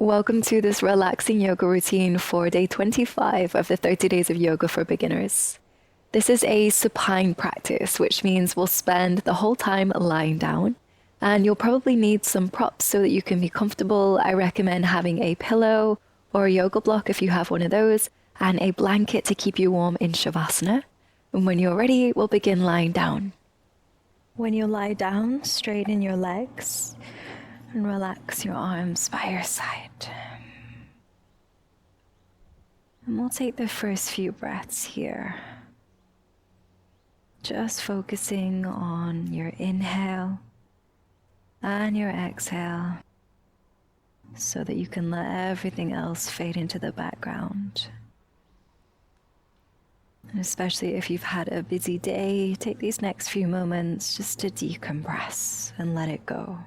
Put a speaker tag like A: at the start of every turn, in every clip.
A: Welcome to this relaxing yoga routine for day 25 of the 30 Days of Yoga for Beginners. This is a supine practice, which means we'll spend the whole time lying down, and you'll probably need some props so that you can be comfortable. I recommend having a pillow or a yoga block if you have one of those, and a blanket to keep you warm in Savasana. And when you're ready, we'll begin lying down. When you lie down, straighten your legs and relax your arms by your side. And we'll take the first few breaths here, just focusing on your inhale and your exhale so that you can let everything else fade into the background. And especially if you've had a busy day, take these next few moments just to decompress and let it go.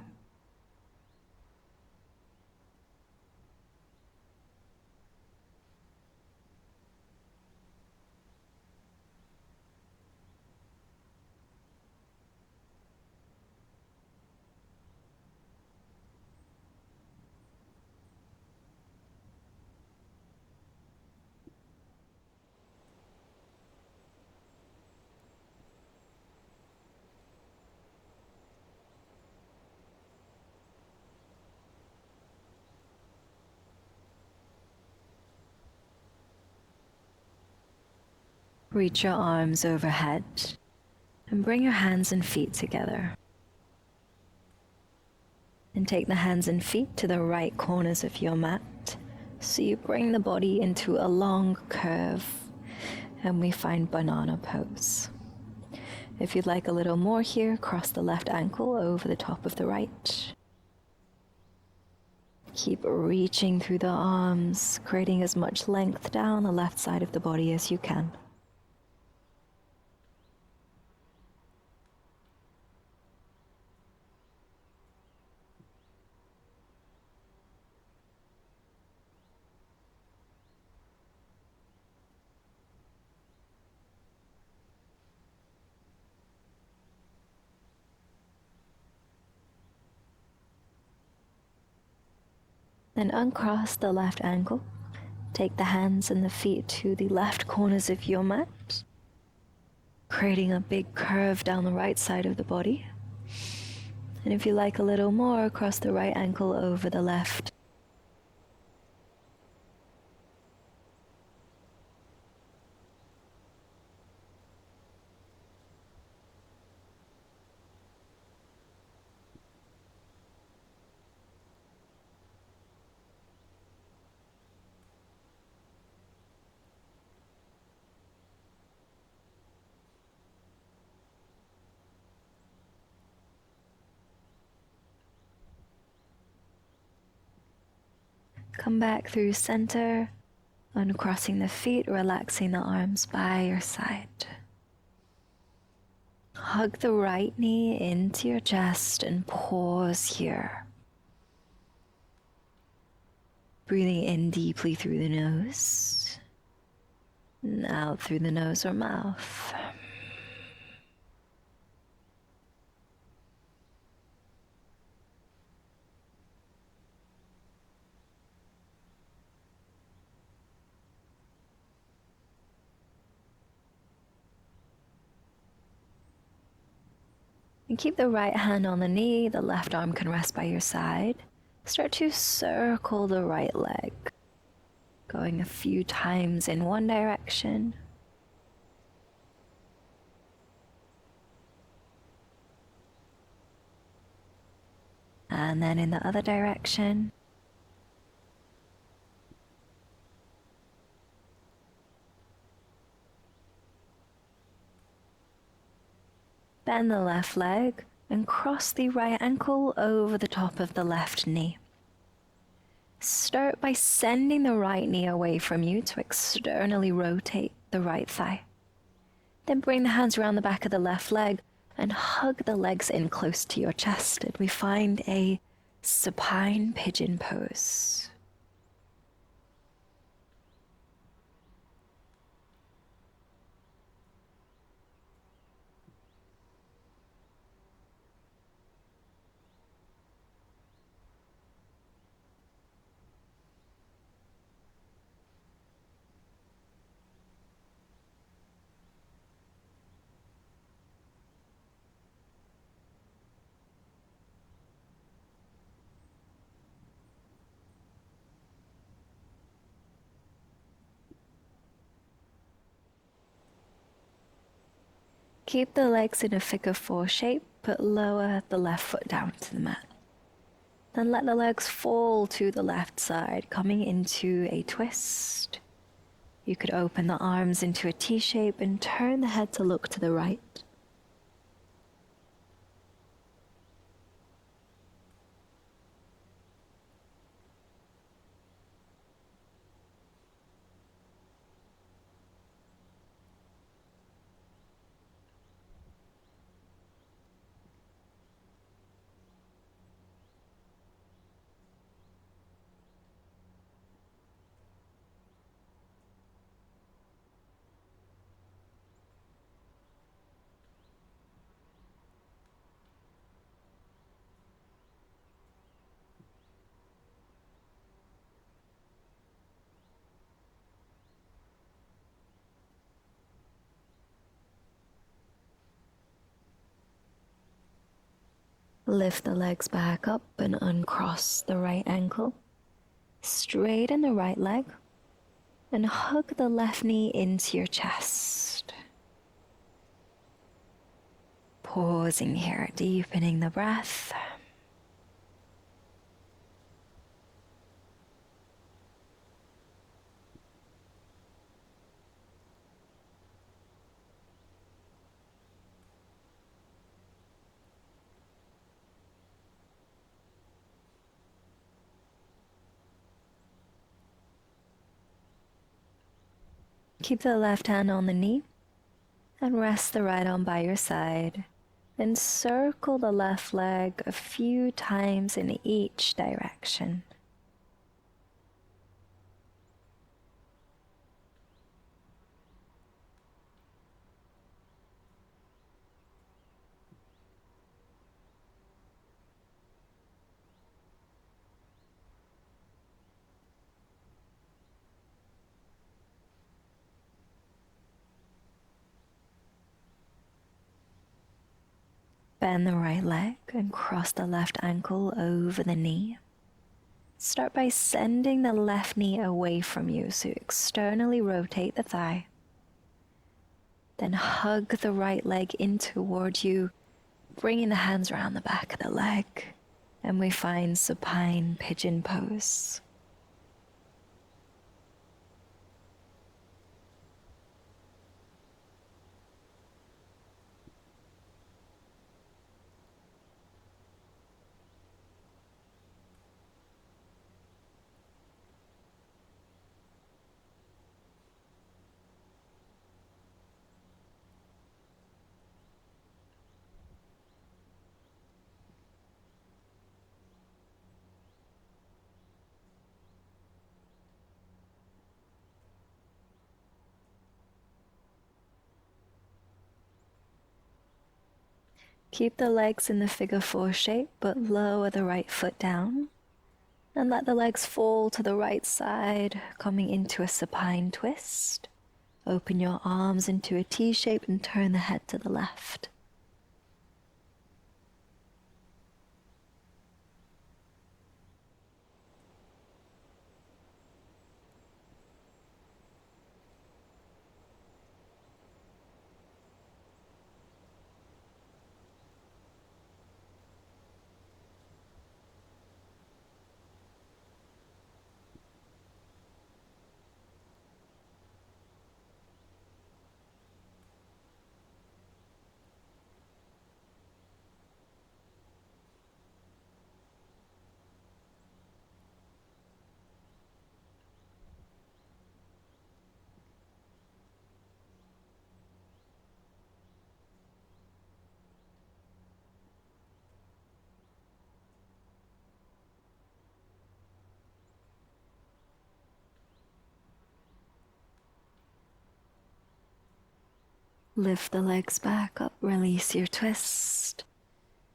A: Reach your arms overhead and bring your hands and feet together. And take the hands and feet to the right corners of your mat. So you bring the body into a long curve and we find banana pose. If you'd like a little more here, cross the left ankle over the top of the right. Keep reaching through the arms, creating as much length down the left side of the body as you can. Then uncross the left ankle. Take the hands and the feet to the left corners of your mat, creating a big curve down the right side of the body. And if you like a little more, cross the right ankle over the left. Come back through center, uncrossing the feet, relaxing the arms by your side. Hug the right knee into your chest and pause here. Breathing in deeply through the nose, and out through the nose or mouth. And keep the right hand on the knee, the left arm can rest by your side. Start to circle the right leg, going a few times in one direction. And then in the other direction. Bend the left leg and cross the right ankle over the top of the left knee. Start by sending the right knee away from you to externally rotate the right thigh. Then bring the hands around the back of the left leg and hug the legs in close to your chest. And we find a supine pigeon pose. Keep the legs in a figure 4 shape, but lower the left foot down to the mat. Then let the legs fall to the left side, coming into a twist. You could open the arms into a T shape and turn the head to look to the right. Lift the legs back up and uncross the right ankle. Straighten the right leg and hug the left knee into your chest. Pausing here, deepening the breath. Keep the left hand on the knee and rest the right arm by your side. Then circle the left leg a few times in each direction. Bend the right leg and cross the left ankle over the knee. Start by sending the left knee away from you, so externally rotate the thigh. Then hug the right leg in toward you, bringing the hands around the back of the leg. And we find supine pigeon pose. Keep the legs in the figure 4 shape, but lower the right foot down. And let the legs fall to the right side, coming into a supine twist. Open your arms into a T shape and turn the head to the left. Lift the legs back up, release your twist,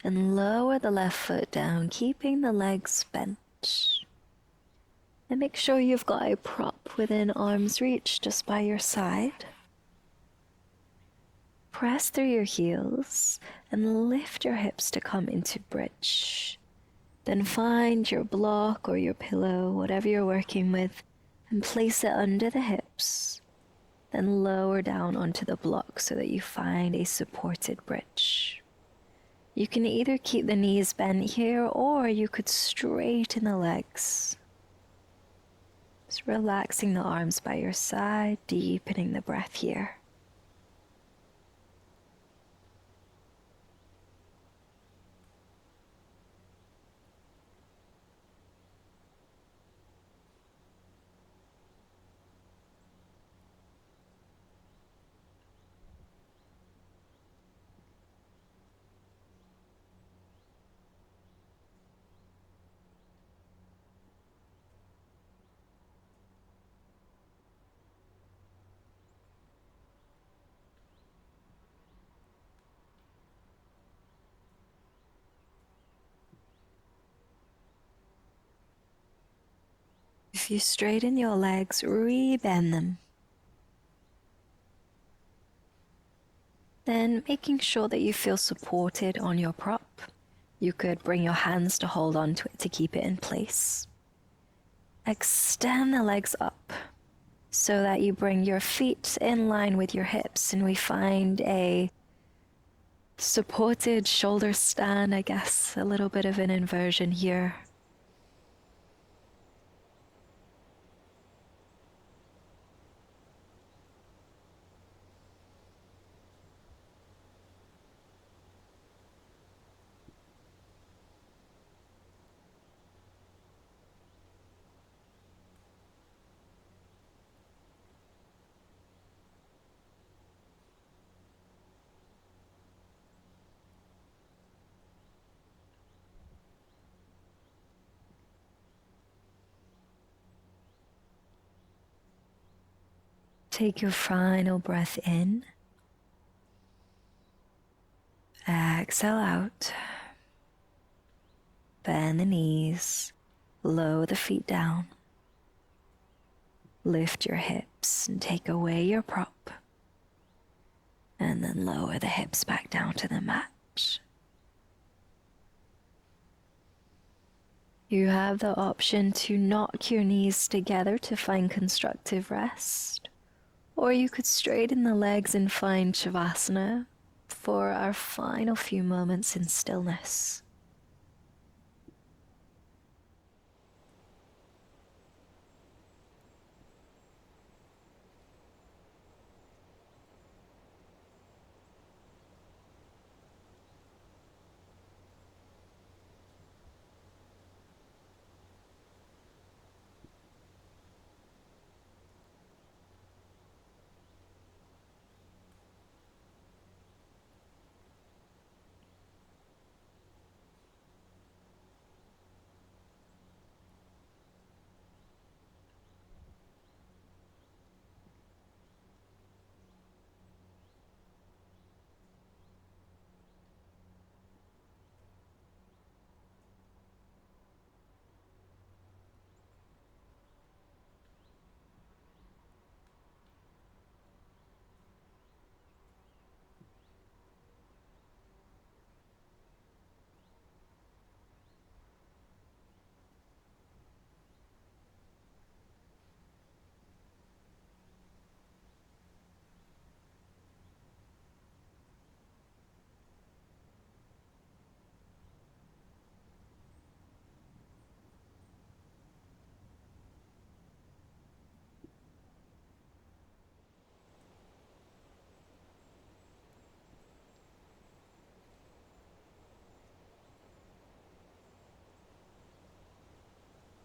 A: and lower the left foot down, keeping the legs bent. And make sure you've got a prop within arm's reach just by your side. Press through your heels and lift your hips to come into bridge. Then find your block or your pillow, whatever you're working with, and place it under the hips. Then lower down onto the block so that you find a supported bridge. You can either keep the knees bent here or you could straighten the legs. Just relaxing the arms by your side, deepening the breath here. If you straighten your legs, re-bend them. Then making sure that you feel supported on your prop. You could bring your hands to hold on to it to keep it in place. Extend the legs up so that you bring your feet in line with your hips and we find a supported shoulder stand, I guess, a little bit of an inversion here. Take your final breath in. Exhale out. Bend the knees. Lower the feet down. Lift your hips and take away your prop. And then lower the hips back down to the mat. You have the option to knock your knees together to find constructive rest. Or you could straighten the legs and find Savasana for our final few moments in stillness.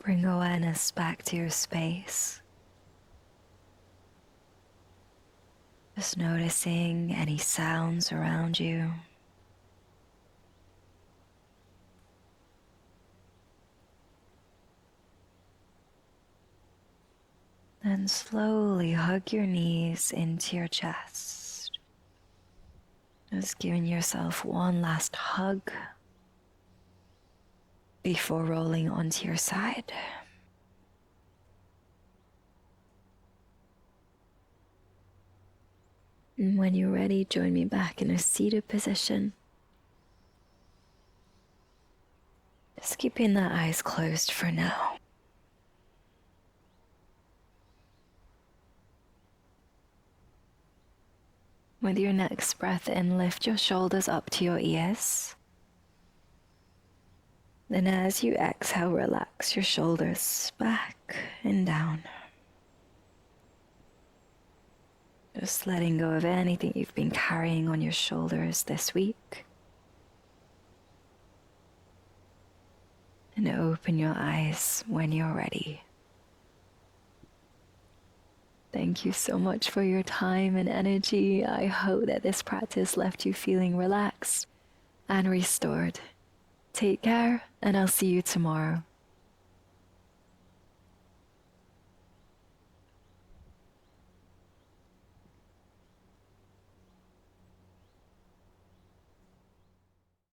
A: Bring awareness back to your space. Just noticing any sounds around you. Then slowly hug your knees into your chest. Just giving yourself one last hug before rolling onto your side. And when you're ready, join me back in a seated position. Just keeping the eyes closed for now. With your next breath in, lift your shoulders up to your ears. Then as you exhale, relax your shoulders back and down. Just letting go of anything you've been carrying on your shoulders this week. And open your eyes when you're ready. Thank you so much for your time and energy. I hope that this practice left you feeling relaxed and restored. Take care, and I'll see you tomorrow.